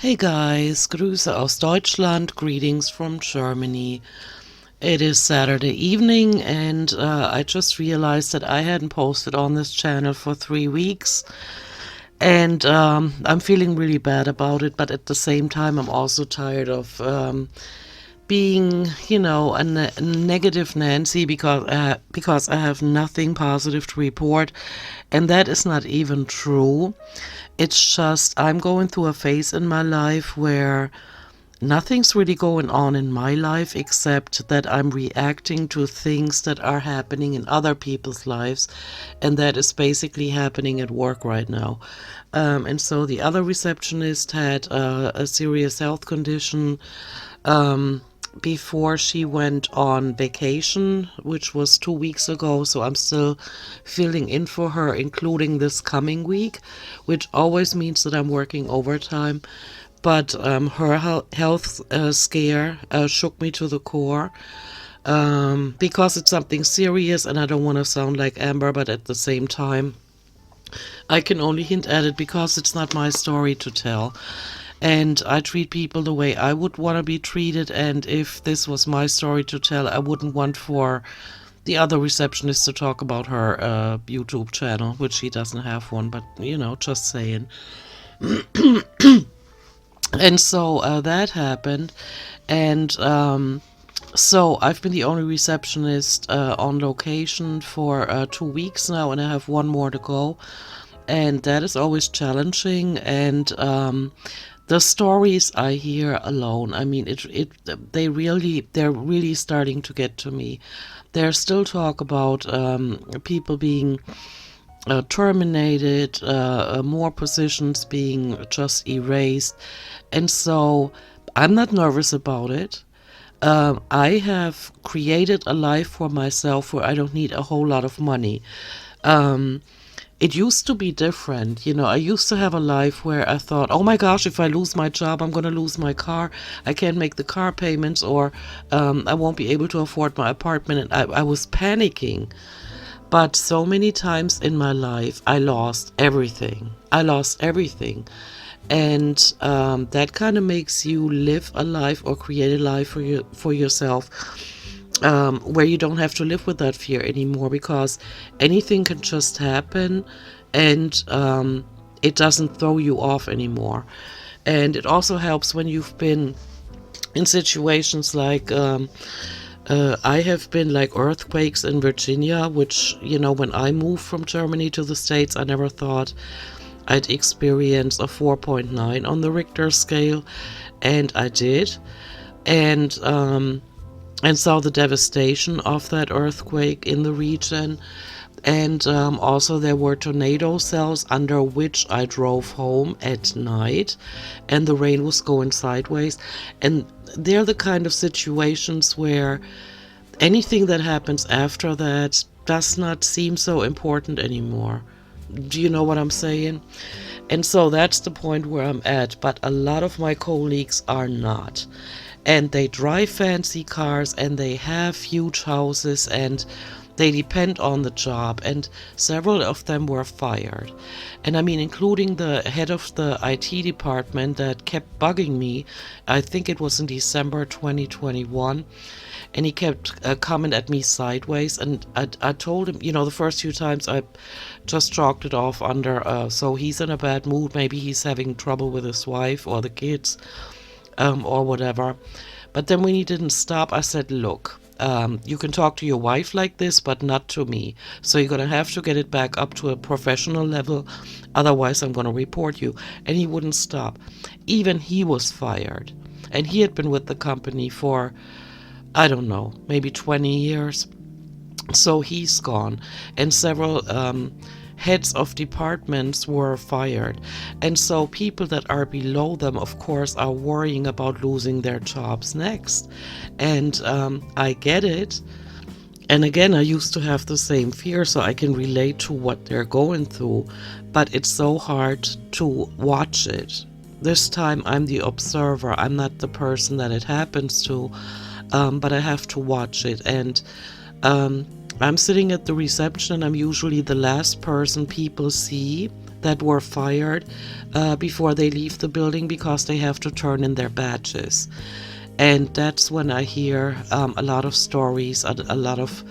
Hey guys, Grüße aus Deutschland, greetings from Germany. It is Saturday evening and I just realized that I hadn't posted on this channel for 3 weeks and I'm feeling really bad about it, but at the same time I'm also tired of being, a negative Nancy because I have nothing positive to report, and that is not even true. It's just I'm going through a phase in my life where nothing's really going on in my life except that I'm reacting to things that are happening in other people's lives, and that is basically happening at work right now. And so the other receptionist had a serious health condition before she went on vacation, which was 2 weeks ago. So I'm still filling in for her, including this coming week, which always means that I'm working overtime. But her health scare shook me to the core because it's something serious, and I don't want to sound like Amber, but at the same time, I can only hint at it because it's not my story to tell. And I treat people the way I would want to be treated. And if this was my story to tell, I wouldn't want for the other receptionist to talk about her YouTube channel, which she doesn't have one, but just saying. And so that happened. And so I've been the only receptionist on location for 2 weeks now, and I have one more to go. And that is always challenging. And the stories I hear alone, I mean, they're really starting to get to me. There's still talk about people being terminated, more positions being just erased, and so I'm not nervous about it. I have created a life for myself where I don't need a whole lot of money. It used to be different. I used to have a life where I thought, oh my gosh, if I lose my job, I'm going to lose my car. I can't make the car payments, or I won't be able to afford my apartment. And I was panicking. But so many times in my life, I lost everything. And that kind of makes you live a life or create a life for yourself, where you don't have to live with that fear anymore, because anything can just happen, and it doesn't throw you off anymore. And it also helps when you've been in situations like I have been, like earthquakes in Virginia, which, when I moved from Germany to the States, I never thought I'd experience a 4.9 on the Richter scale, and I did. And saw the devastation of that earthquake in the region. And also there were tornado cells under which I drove home at night, and the rain was going sideways. And they're the kind of situations where anything that happens after that does not seem so important anymore. Do you know what I'm saying? And so that's the point where I'm at. But a lot of my colleagues are not. And they drive fancy cars, and they have huge houses, and they depend on the job, and several of them were fired. And I mean, including the head of the IT department that kept bugging me. I think it was in December 2021. And he kept coming at me sideways. And I told him, the first few times I just chalked it off under, so he's in a bad mood. Maybe he's having trouble with his wife or the kids. Or whatever. But then when he didn't stop, I said, look, you can talk to your wife like this, but not to me. So you're going to have to get it back up to a professional level. Otherwise, I'm going to report you. And he wouldn't stop. Even he was fired. And he had been with the company for, I don't know, maybe 20 years. So he's gone. And several heads of departments were fired. And so people that are below them, of course, are worrying about losing their jobs next. And I get it. And again, I used to have the same fear, so I can relate to what they're going through. But it's so hard to watch it. This time I'm the observer. I'm not the person that it happens to. But I have to watch it. And I'm sitting at the reception, and I'm usually the last person people see that were fired before they leave the building because they have to turn in their badges. And that's when I hear a lot of stories, a lot of,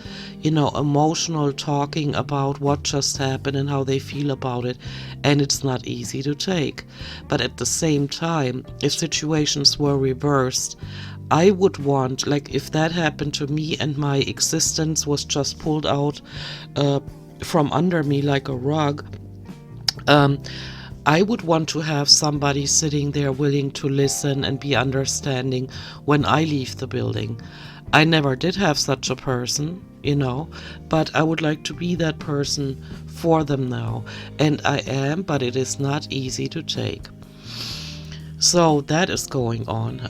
emotional talking about what just happened and how they feel about it. And it's not easy to take. But at the same time, if situations were reversed, I would want, like, if that happened to me and my existence was just pulled out from under me like a rug, um, I would want to have somebody sitting there willing to listen and be understanding when I leave the building. I never did have such a person, but I would like to be that person for them now. And I am, but it is not easy to take. So that is going on.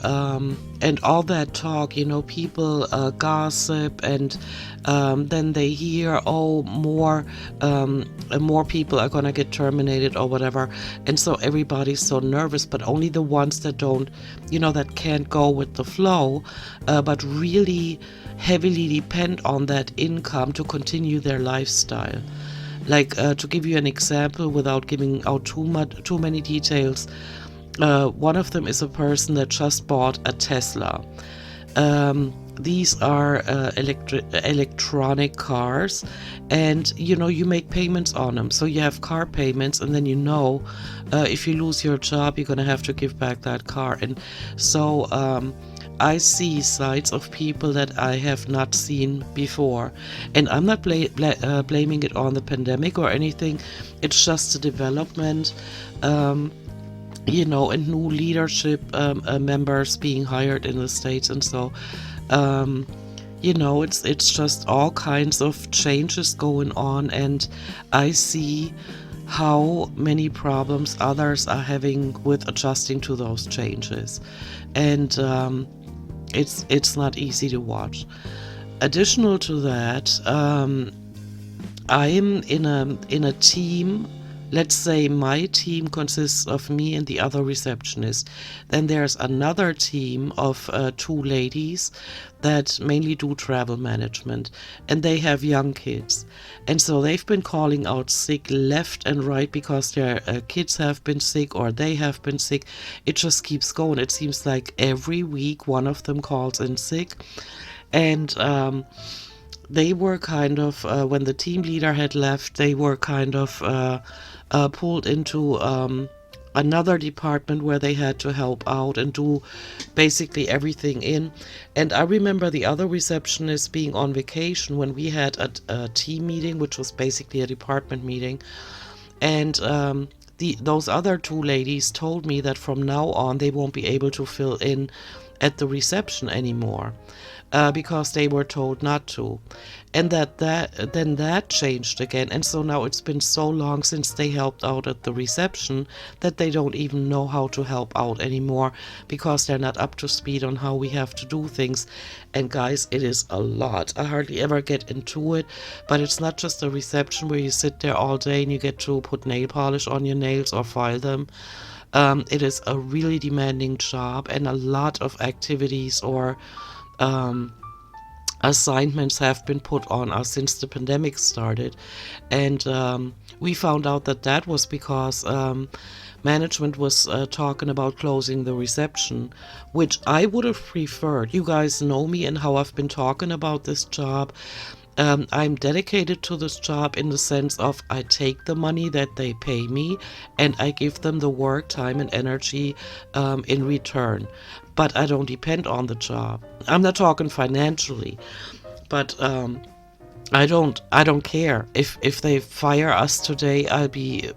And all that talk, people gossip, and then they hear, oh, more people are going to get terminated or whatever. And so everybody's so nervous, but only the ones that don't, that can't go with the flow, but really heavily depend on that income to continue their lifestyle. Like, to give you an example without giving out too many details, one of them is a person that just bought a Tesla. These are electronic cars, and you make payments on them. So you have car payments, and then if you lose your job, you're gonna have to give back that car. And so I see sides of people that I have not seen before, and I'm not blaming it on the pandemic or anything. It's just a development. And new leadership members being hired in the States. And so, it's just all kinds of changes going on. And I see how many problems others are having with adjusting to those changes. And it's not easy to watch. Additional to that, I'm in a team. Let's say my team consists of me and the other receptionist. Then there's another team of 2 ladies that mainly do travel management, and they have young kids. And so they've been calling out sick left and right because their kids have been sick or they have been sick. It just keeps going. It seems like every week one of them calls in sick. And they were kind of, when the team leader had left, they were kind of pulled into another department where they had to help out and do basically everything in. And I remember the other receptionist being on vacation when we had a team meeting, which was basically a department meeting. And those other 2 ladies told me that from now on they won't be able to fill in at the reception anymore. Because they were told not to. And that changed again. And so now it's been so long since they helped out at the reception that they don't even know how to help out anymore because they're not up to speed on how we have to do things. And guys, it is a lot. I hardly ever get into it, but it's not just a reception where you sit there all day and you get to put nail polish on your nails or file them. It is a really demanding job, and a lot of activities or assignments have been put on us since the pandemic started. And we found out that was because management was talking about closing the reception, which I would have preferred. You guys know me and how I've been talking about this job. I'm dedicated to this job in the sense of I take the money that they pay me and I give them the work, time, and energy in return. But I don't depend on the job. I'm not talking financially, but I don't care if they fire us today. I'll be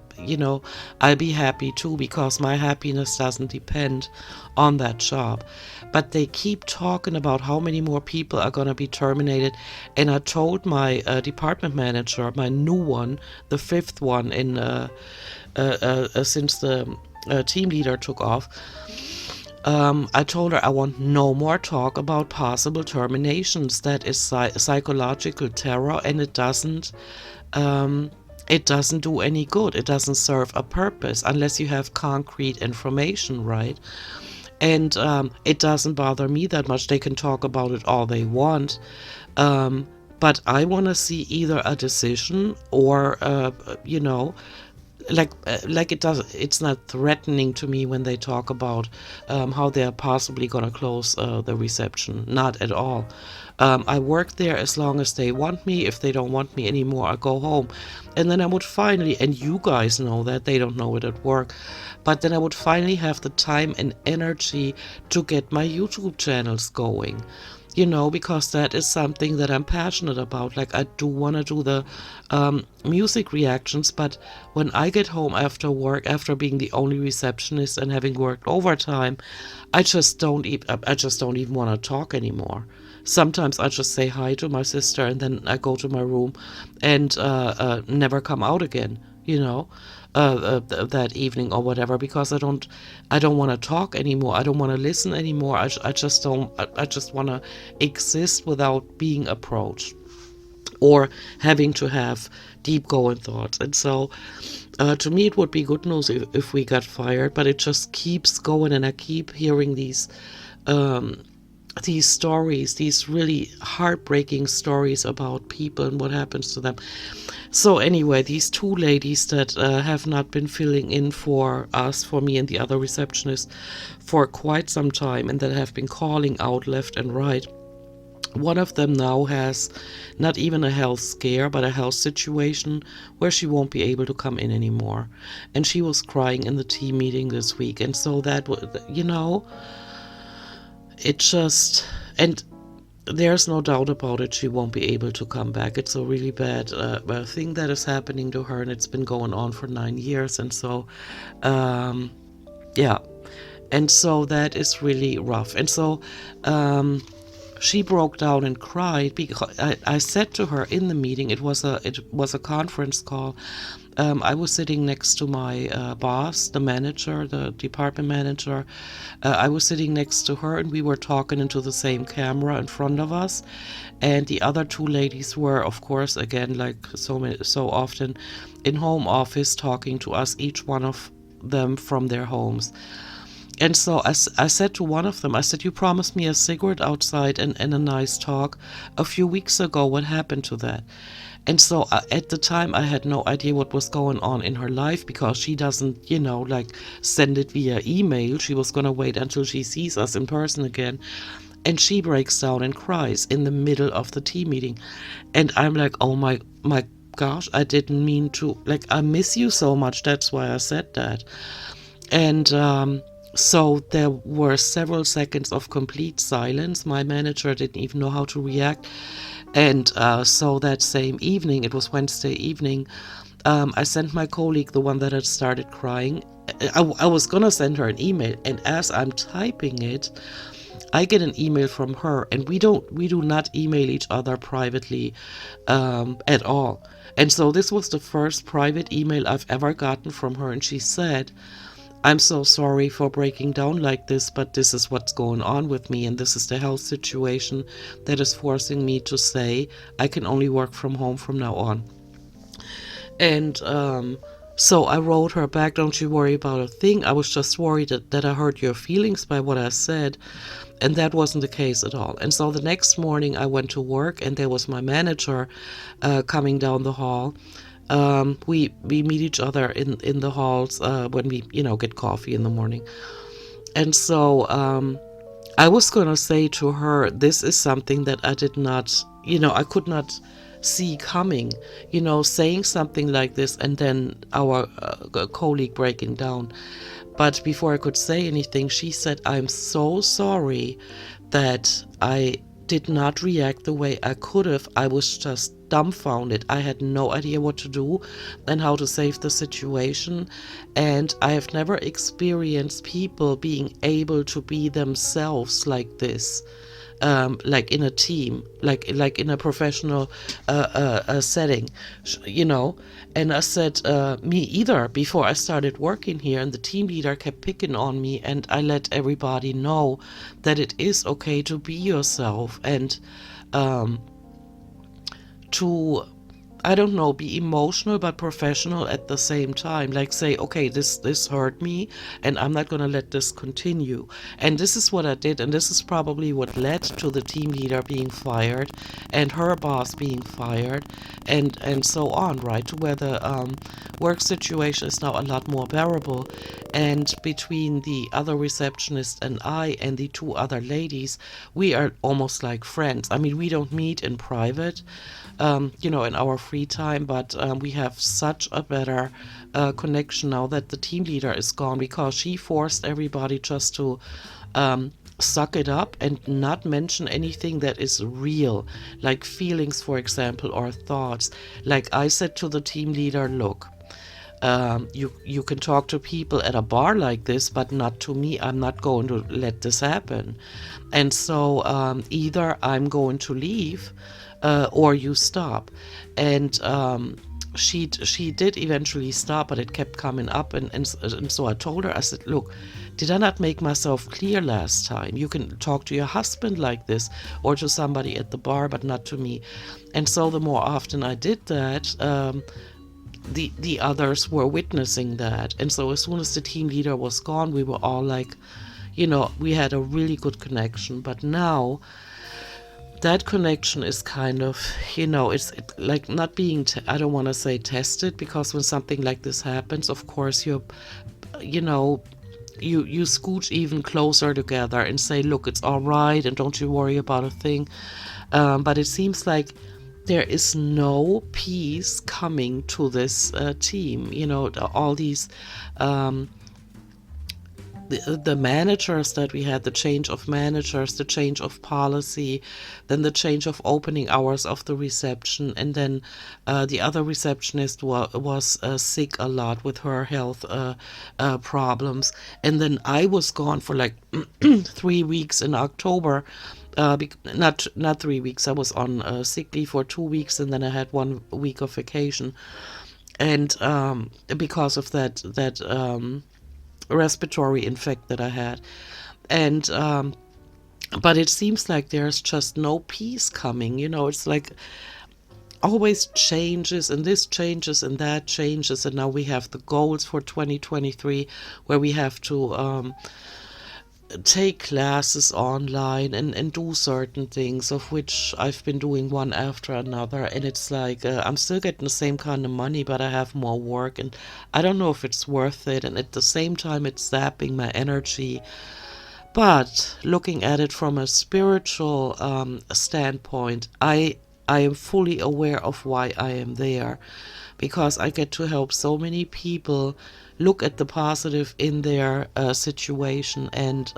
happy too, because my happiness doesn't depend on that job. But they keep talking about how many more people are going to be terminated. And I told my department manager, my new one, the 5th one in since the team leader took off, I told her I want no more talk about possible terminations. That is psychological terror, and it doesn't do any good. It doesn't serve a purpose unless you have concrete information, right? And it doesn't bother me that much. They can talk about it all they want. But I want to see either a decision or, like it's not threatening to me when they talk about how they're possibly gonna close the reception. Not at all. I work there as long as they want me. If they don't want me anymore, I go home. And then I would finally, and you guys know that, they don't know it at work, but then I would finally have the time and energy to get my YouTube channels going. Because that is something that I'm passionate about. Like, I do want to do the music reactions, but when I get home after work, after being the only receptionist and having worked overtime, I just don't even want to talk anymore. Sometimes I just say hi to my sister and then I go to my room and never come out again. That evening or whatever, because I don't want to talk anymore. I don't want to listen anymore. I just don't. I just want to exist without being approached or having to have deep going thoughts. And so, to me, it would be good news if we got fired, but it just keeps going, and I keep hearing these stories, these really heartbreaking stories about people and what happens to them. So anyway, these two ladies that have not been filling in for us, for me and the other receptionist, for quite some time, and that have been calling out left and right. One of them now has not even a health scare, but a health situation where she won't be able to come in anymore. And she was crying in the team meeting this week. And so that, it just, and there's no doubt about it, she won't be able to come back. It's a really bad thing that is happening to her, and it's been going on for 9 years. And so, yeah. And so that is really rough. And so, she broke down and cried because I said to her in the meeting, it was a conference call. I was sitting next to my boss, the manager, the department manager. I was sitting next to her, and we were talking into the same camera in front of us. And the other two ladies were, of course, again, like so often, in home office, talking to us, each one of them from their homes. And so I said to one of them, I said, "You promised me a cigarette outside and a nice talk a few weeks ago. What happened to that?" And so at the time, I had no idea what was going on in her life, because she doesn't, like, send it via email. She was going to wait until she sees us in person again. And she breaks down and cries in the middle of the team meeting. And I'm like, oh my gosh, I didn't mean to, like, I miss you so much. That's why I said that. And so there were several seconds of complete silence. My manager didn't even know how to react. And so that same evening, it was Wednesday evening, I sent my colleague, the one that had started crying. I was going to send her an email. And as I'm typing it, I get an email from her. And we do not email each other privately at all. And so this was the first private email I've ever gotten from her. And she said, "I'm so sorry for breaking down like this, but this is what's going on with me, and this is the health situation that is forcing me to say I can only work from home from now on." And so I wrote her back, "Don't you worry about a thing. I was just worried that I hurt your feelings by what I said." And that wasn't the case at all. And so the next morning I went to work, and there was my manager coming down the hall. We meet each other in the halls when we, get coffee in the morning. And so I was going to say to her, this is something that I did not, I could not see coming, saying something like this and then our colleague breaking down. But before I could say anything, she said, "I'm so sorry that I did not react the way I could have. I was just dumbfounded. I had no idea what to do and how to save the situation. And I have never experienced people being able to be themselves like this. Like in a team, like in a professional setting, And I said, me either, before I started working here. And the team leader kept picking on me, and I let everybody know that it is okay to be yourself and to I don't know, be emotional but professional at the same time. Like say, okay, this hurt me, and I'm not gonna let this continue. And this is what I did, and this is probably what led to the team leader being fired, and her boss being fired, and so on, right? To where the work situation is now a lot more bearable. And between the other receptionist and I and the two other ladies, we are almost like friends. I mean, we don't meet in private, in our free time, but we have such a better connection now that the team leader is gone, because she forced everybody just to suck it up and not mention anything that is real, like feelings, for example, or thoughts. Like I said to the team leader, look, you can talk to people at a bar like this, but not to me. I'm not going to let this happen. And so either I'm going to leave, or you stop. And she did eventually stop, but it kept coming up. And so I told her, I said, look, did I not make myself clear last time? You can talk to your husband like this, or to somebody at the bar, but not to me. And so the more often I did that, the others were witnessing that. And so as soon as the team leader was gone, we were all like, we had a really good connection. But now that connection is kind of, it's like not being, I don't want to say tested, because when something like this happens, of course, you scooch even closer together and say, look, it's all right, and don't you worry about a thing. But it seems like there is no peace coming to this team. All these the managers that we had, the change of managers, the change of policy, then the change of opening hours of the reception, and then the other receptionist was sick a lot with her health problems, and then I was gone for like 3 weeks in October. Not 3 weeks. I was on sick leave for 2 weeks, and then I had 1 week of vacation, and because of that respiratory infect that I had, and but it seems like there's just no peace coming. It's like always changes, and this changes and that changes, and now we have the goals for 2023 where we have to take classes online and do certain things, of which I've been doing one after another, and it's like I'm still getting the same kind of money, but I have more work, and I don't know if it's worth it, and at the same time it's zapping my energy. But looking at it from a spiritual standpoint, I am fully aware of why I am there, because I get to help so many people look at the positive in their situation, and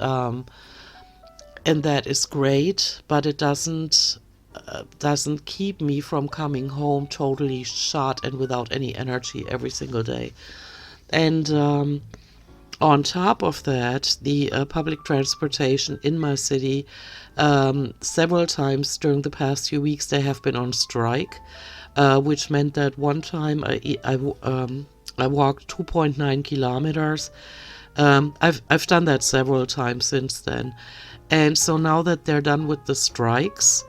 that is great. But it doesn't keep me from coming home totally shot and without any energy every single day. And on top of that, the public transportation in my city, several times during the past few weeks, they have been on strike, which meant that one time I walked 2.9 kilometers. I've done that several times since then. And so now that they're done with the strikes,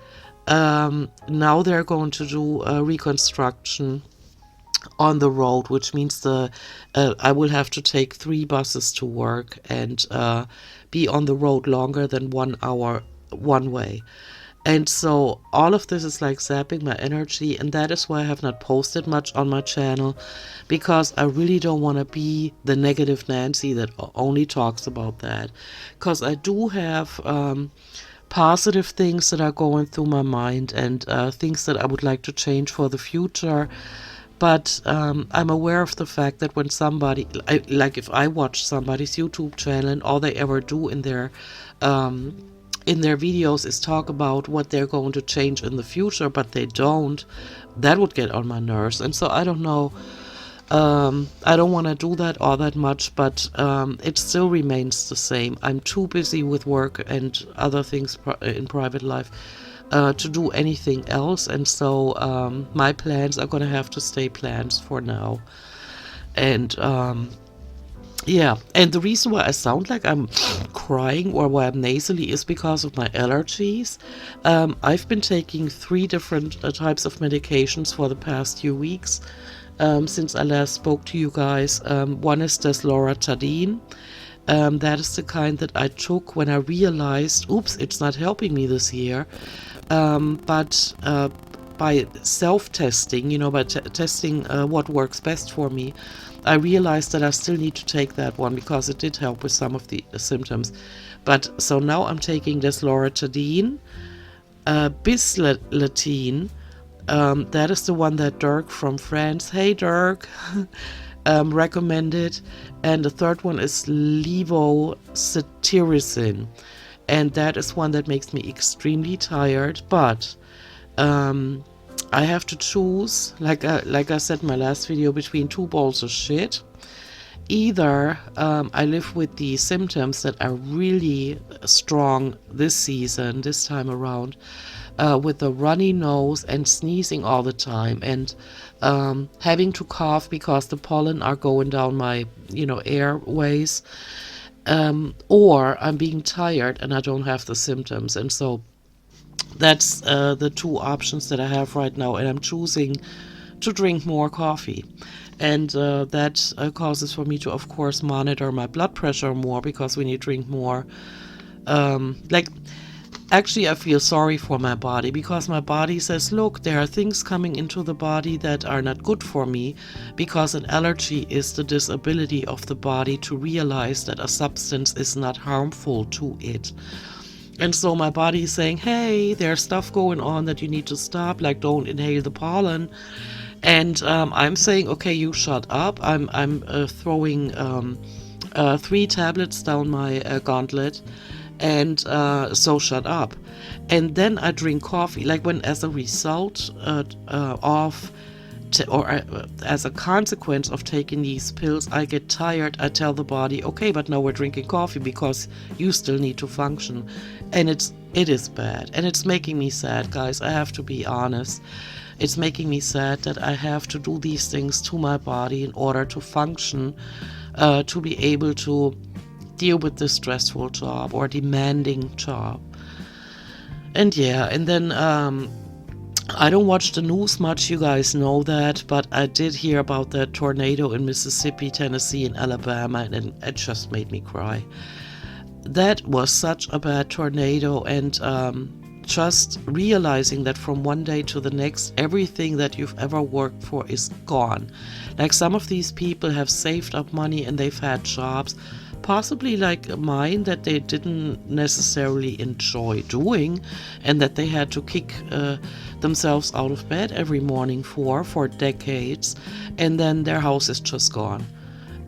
now they're going to do reconstruction on the road, which means I will have to take 3 buses to work and be on the road longer than 1 hour one way. And so all of this is like zapping my energy, and that is why I have not posted much on my channel, because I really don't want to be the negative Nancy that only talks about that. Because I do have positive things that are going through my mind, and things that I would like to change for the future. But I'm aware of the fact that when somebody, like if I watch somebody's YouTube channel and all they ever do in their videos is talk about what they're going to change in the future, but they don't, that would get on my nerves. And so I don't know, I don't want to do that all that much, but it still remains the same. I'm too busy with work and other things in private life to do anything else, and so my plans are going to have to stay plans for now. And Yeah, and the reason why I sound like I'm crying or why I'm nasally is because of my allergies. I've been taking three different types of medications for the past few weeks since I last spoke to you guys. One is desloratadine. That is the kind that I took when I realized, oops, it's not helping me this year. But by self-testing, by testing what works best for me, I realized that I still need to take that one because it did help with some of the symptoms. But so now I'm taking desloratadine, bislatine. That is the one that Dirk from France, hey Dirk, recommended. And the third one is levocetirizine. And that is one that makes me extremely tired. But I have to choose, like I said in my last video, between two bowls of shit. Either I live with the symptoms that are really strong this season, this time around, with a runny nose and sneezing all the time, and having to cough because the pollen are going down my, airways, or I'm being tired and I don't have the symptoms. And so that's the two options that I have right now, and I'm choosing to drink more coffee. And that causes for me to, of course, monitor my blood pressure more, because when you drink more, like, actually, I feel sorry for my body, because my body says, look, there are things coming into the body that are not good for me, because an allergy is the disability of the body to realize that a substance is not harmful to it. And so my body is saying, hey, there's stuff going on that you need to stop, like don't inhale the pollen. And I'm saying, okay, you shut up. I'm throwing 3 tablets down my gauntlet, and so shut up. And then I drink coffee, like when, as a result of as a consequence of taking these pills, I get tired. I tell the body, okay, but now we're drinking coffee because you still need to function. And it is bad, and it's making me sad, guys. I have to be honest. It's making me sad that I have to do these things to my body in order to function, to be able to deal with this stressful job or demanding job. And yeah, and then I don't watch the news much, you guys know that, but I did hear about that tornado in Mississippi, Tennessee, and Alabama, and it just made me cry. That was such a bad tornado, and just realizing that from one day to the next, everything that you've ever worked for is gone. Like, some of these people have saved up money and they've had jobs, possibly like mine, that they didn't necessarily enjoy doing, and that they had to kick themselves out of bed every morning for decades, and then their house is just gone.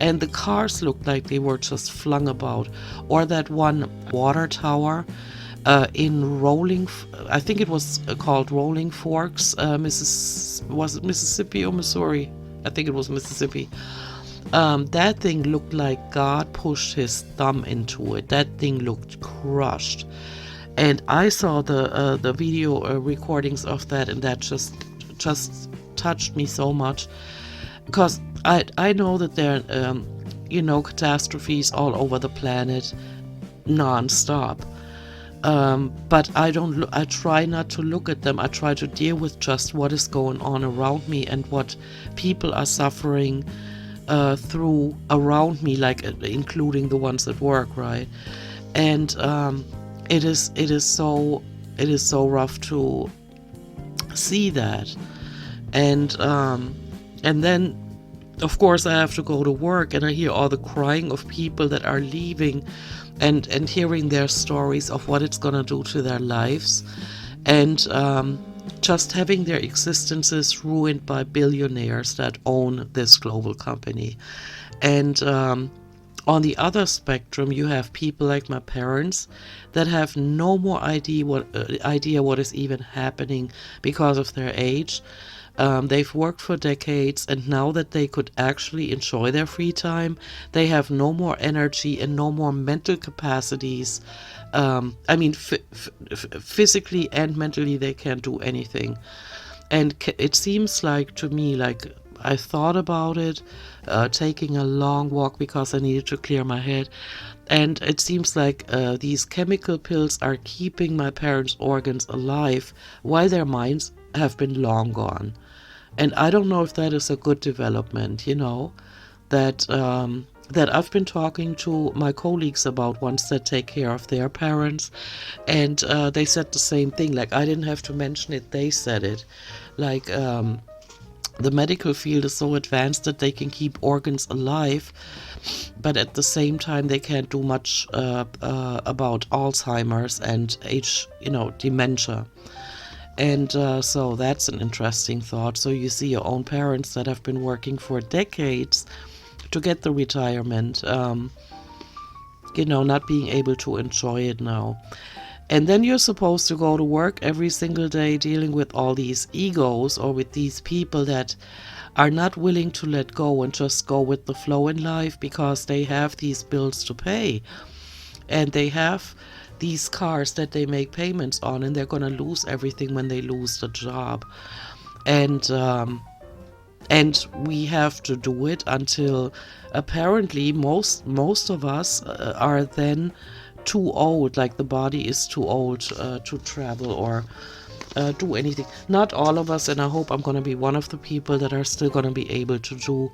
And the cars looked like they were just flung about. Or that one water tower in I think it was called Rolling Forks, was it Mississippi or Missouri? I think it was Mississippi. That thing looked like God pushed his thumb into it. That thing looked crushed. And I saw the video recordings of that, and that just touched me so much, because I know that there are catastrophes all over the planet non-stop. But I try not to look at them. I try to deal with just what is going on around me and what people are suffering through around me, like including the ones at work, right? And it is so rough to see that. And then, of course, I have to go to work, and I hear all the crying of people that are leaving, and hearing their stories of what it's gonna do to their lives, and just having their existences ruined by billionaires that own this global company. And on the other spectrum, you have people like my parents that have no more idea what is even happening because of their age. They've worked for decades, and now that they could actually enjoy their free time, they have no more energy and no more mental capacities. Physically and mentally, they can't do anything. And it seems like, to me, like I thought about it, taking a long walk because I needed to clear my head. And it seems like these chemical pills are keeping my parents' organs alive while their minds have been long gone. And I don't know if that is a good development, that I've been talking to my colleagues about, ones that take care of their parents, and they said the same thing. Like, I didn't have to mention it; they said it. Like, the medical field is so advanced that they can keep organs alive, but at the same time they can't do much about Alzheimer's and dementia. And so that's an interesting thought. So you see your own parents that have been working for decades to get the retirement, not being able to enjoy it now. And then you're supposed to go to work every single day dealing with all these egos, or with these people that are not willing to let go and just go with the flow in life because they have these bills to pay. And they have these cars that they make payments on, and they're going to lose everything when they lose the job. And we have to do it until apparently most of us are then too old, like the body is too old to travel or do anything. Not all of us, and I hope I'm going to be one of the people that are still going to be able to do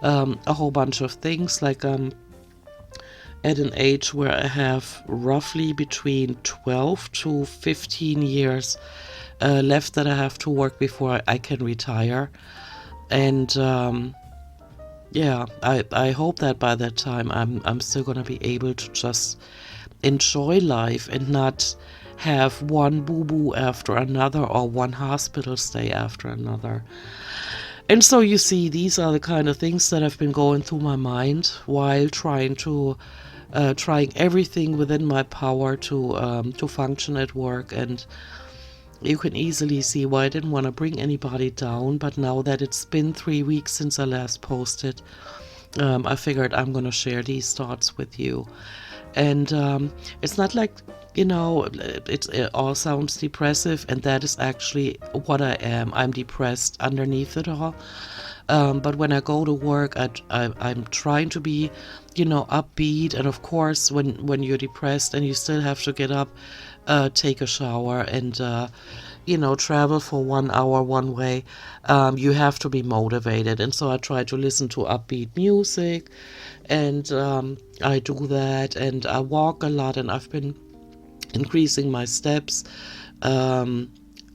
a whole bunch of things. Like at an age where I have roughly between 12 to 15 years left that I have to work before I can retire. And I hope that by that time I'm still going to be able to just enjoy life and not have one boo-boo after another or one hospital stay after another. And so you see, these are the kind of things that have been going through my mind while trying everything within my power to function at work. And you can easily see why I didn't want to bring anybody down. But now that it's been 3 weeks since I last posted, I figured I'm going to share these thoughts with you. And it's not like, it all sounds depressive, and that is actually what I am. I'm depressed underneath it all. But when I go to work, I'm trying to be, upbeat. And of course, when you're depressed and you still have to get up, take a shower, and travel for 1 hour one way, you have to be motivated. And so I try to listen to upbeat music, and I do that, and I walk a lot, and I've been increasing my steps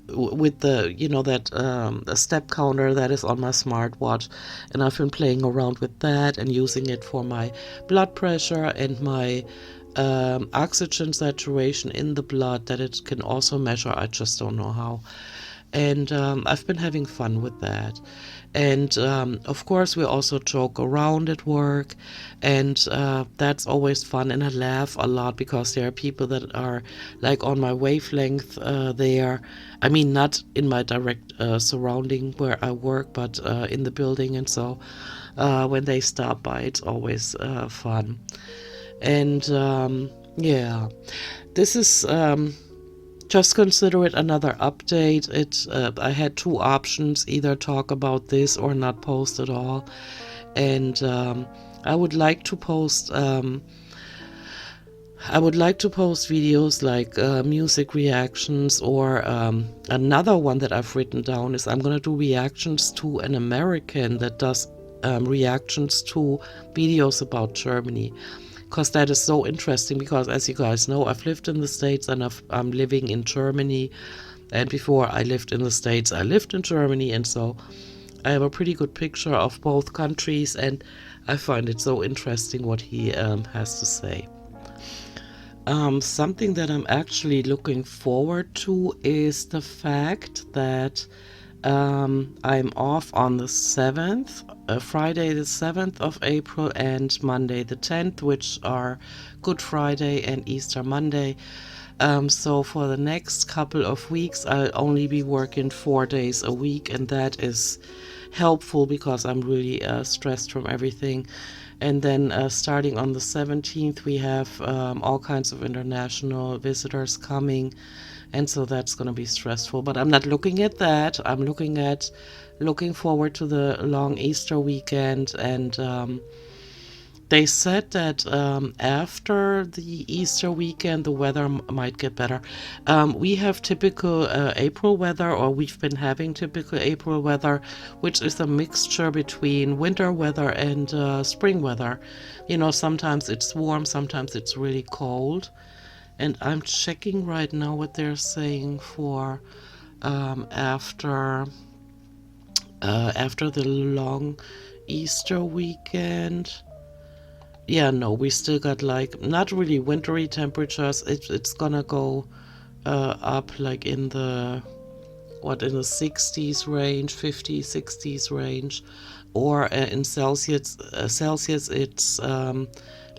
with the a step counter that is on my smartwatch, and I've been playing around with that and using it for my blood pressure and my oxygen saturation in the blood that it can also measure. I just don't know how. And I've been having fun with that. And of course, we also joke around at work, and that's always fun. And I laugh a lot because there are people that are like on my wavelength there. I mean, not in my direct surrounding where I work, but in the building. And so when they stop by, it's always fun. And this is just consider it another update. I had two options: either talk about this or not post at all. And I would like to post videos like music reactions, or another one that I've written down is I'm gonna do reactions to an American that does reactions to videos about Germany. Because that is so interesting, because as you guys know, I've lived in the States and I'm living in Germany. And before I lived in the States, I lived in Germany. And so I have a pretty good picture of both countries. And I find it so interesting what he has to say. Something that I'm actually looking forward to is the fact that I'm off on the 7th, Friday the 7th of April and Monday the 10th, which are Good Friday and Easter Monday. So for the next couple of weeks, I'll only be working 4 days a week, and that is helpful because I'm really stressed from everything. And then starting on the 17th, we have all kinds of international visitors coming, and so that's going to be stressful. But I'm not looking at that. I'm looking forward to the long Easter weekend, and they said that after the Easter weekend, the weather might get better. We have typical April weather, or we've been having typical April weather, which is a mixture between winter weather and spring weather. You know, sometimes it's warm, sometimes it's really cold. And I'm checking right now what they're saying for after the long Easter weekend. Yeah, no, we still got like not really wintry temperatures. It's gonna go up like in the in the 60s range, 50s, 60s range, or in Celsius it's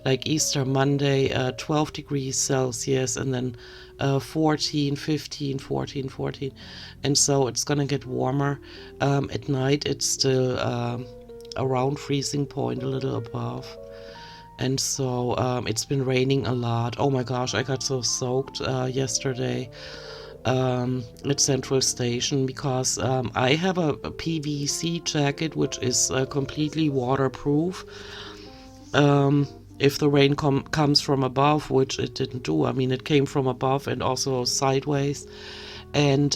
like Easter Monday, 12 degrees Celsius, and then 14, 15, 14, 14, and so it's gonna get warmer. At night it's still around freezing point, a little above. And so it's been raining a lot. Oh my gosh, I got so soaked yesterday at Central Station because I have a PVC jacket which is completely waterproof. If the rain comes from above, which it didn't do, I mean, it came from above and also sideways. And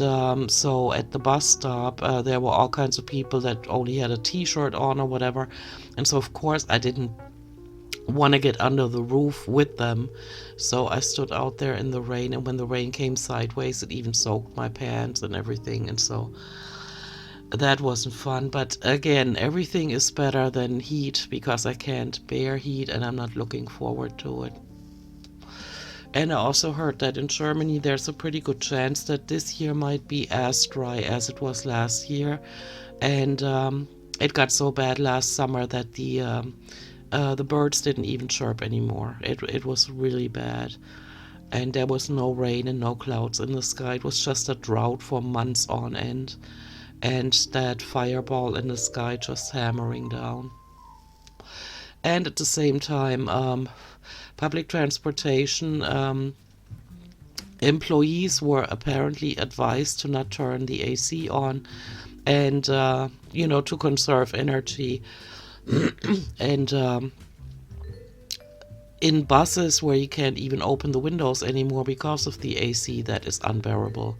so at the bus stop, there were all kinds of people that only had a t-shirt on or whatever. And so, of course, I didn't want to get under the roof with them. So I stood out there in the rain, and when the rain came sideways, it even soaked my pants and everything. And so that wasn't fun. But again, everything is better than heat because I can't bear heat and I'm not looking forward to it. And I also heard that in Germany there's a pretty good chance that this year might be as dry as it was last year. And it got so bad last summer that the birds didn't even chirp anymore. It was really bad. And there was no rain and no clouds in the sky. It was just a drought for months on end. And that fireball in the sky just hammering down. And at the same time, public transportation employees were apparently advised to not turn the AC on and, to conserve energy. And in buses where you can't even open the windows anymore because of the AC, that is unbearable.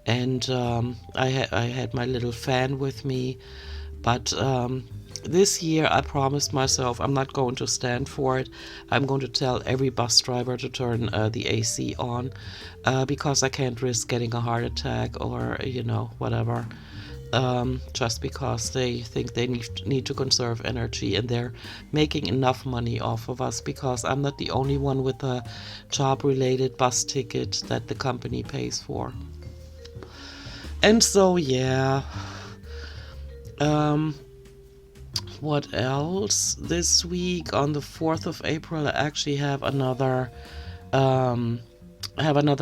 And I had my little fan with me, but this year I promised myself I'm not going to stand for it. I'm going to tell every bus driver to turn the AC on because I can't risk getting a heart attack or whatever. Just because they think they need to conserve energy, and they're making enough money off of us because I'm not the only one with a job-related bus ticket that the company pays for. And so, yeah. What else? This week on the 4th of April, I actually have another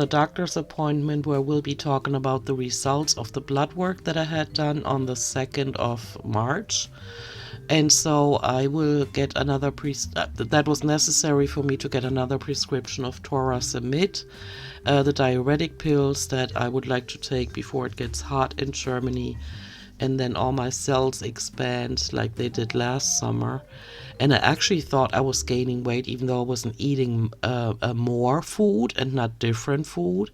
doctor's appointment where we'll be talking about the results of the blood work that I had done on the 2nd of March. And so I will get another that was necessary for me to get another prescription of Toracimid, the diuretic pills that I would like to take before it gets hot in Germany, and then all my cells expand like they did last summer. And I actually thought I was gaining weight even though I wasn't eating more food and not different food.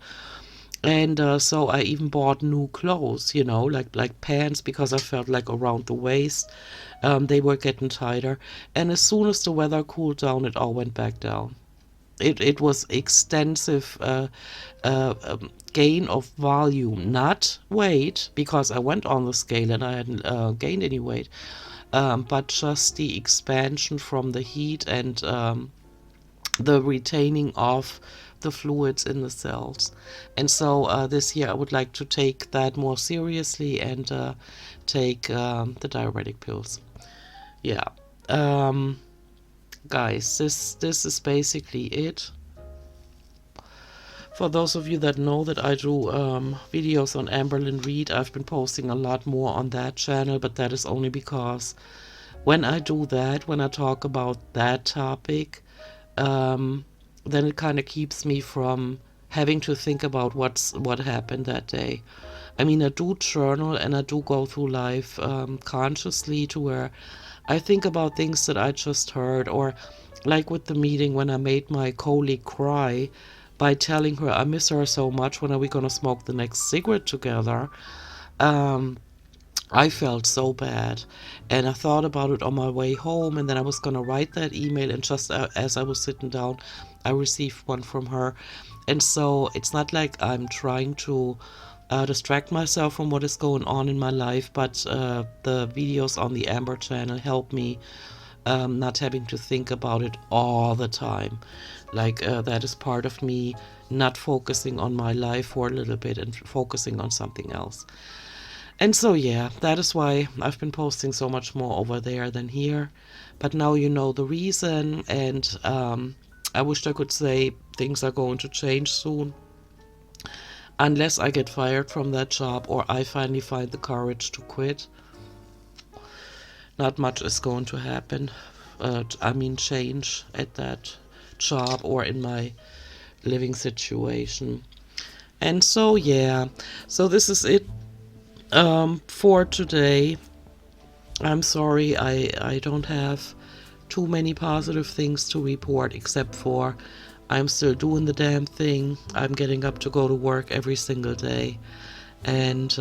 And so I even bought new clothes, like pants, because I felt like around the waist they were getting tighter. And as soon as the weather cooled down, it all went back down. It was extensive gain of volume, not weight, because I went on the scale and I hadn't gained any weight, but just the expansion from the heat and the retaining of the fluids in the cells. And so this year I would like to take that more seriously and take the diuretic pills. Yeah. Guys, this is basically it For those of you that know that I do videos on Amberlyn Reed, I've been posting a lot more on that channel, but that is only because when I do that, when I talk about that topic, then it kind of keeps me from having to think about what happened that day. I mean, I do journal and I do go through life consciously, to where I think about things that I just heard, or like with the meeting when I made my colleague cry by telling her I miss her so much. When are we gonna smoke the next cigarette together? Um, I felt so bad, and I thought about it on my way home, and then I was gonna write that email, and just as I was sitting down, I received one from her. And so it's not like I'm trying to distract myself from what is going on in my life, but the videos on the Amber channel help me not having to think about it all the time. Like that is part of me not focusing on my life for a little bit and focusing on something else. And so, yeah, that is why I've been posting so much more over there than here. But now you know the reason, and I wished I could say things are going to change soon. Unless I get fired from that job or I finally find the courage to quit, not much is going to happen. Change at that job or in my living situation. And so, yeah, so this is it for today. I'm sorry, I don't have too many positive things to report, except for I'm still doing the damn thing. I'm getting up to go to work every single day. And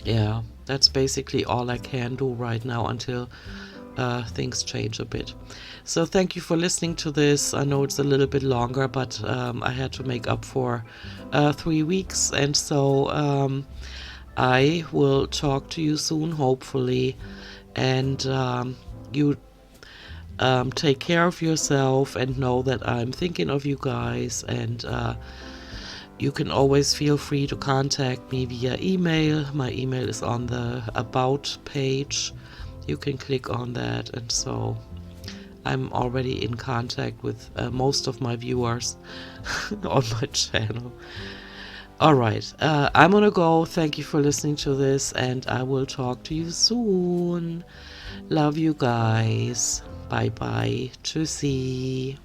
yeah, that's basically all I can do right now until things change a bit. So thank you for listening to this. I know it's a little bit longer, but I had to make up for 3 weeks. And so I will talk to you soon, hopefully. And you take care of yourself and know that I'm thinking of you guys. And you can always feel free to contact me via email. My email is on the About page. You can click on that. And so I'm already in contact with most of my viewers on my channel. All right, I'm gonna go. Thank you for listening to this, and I will talk to you soon. Love you guys. Bye bye. Tschüssi.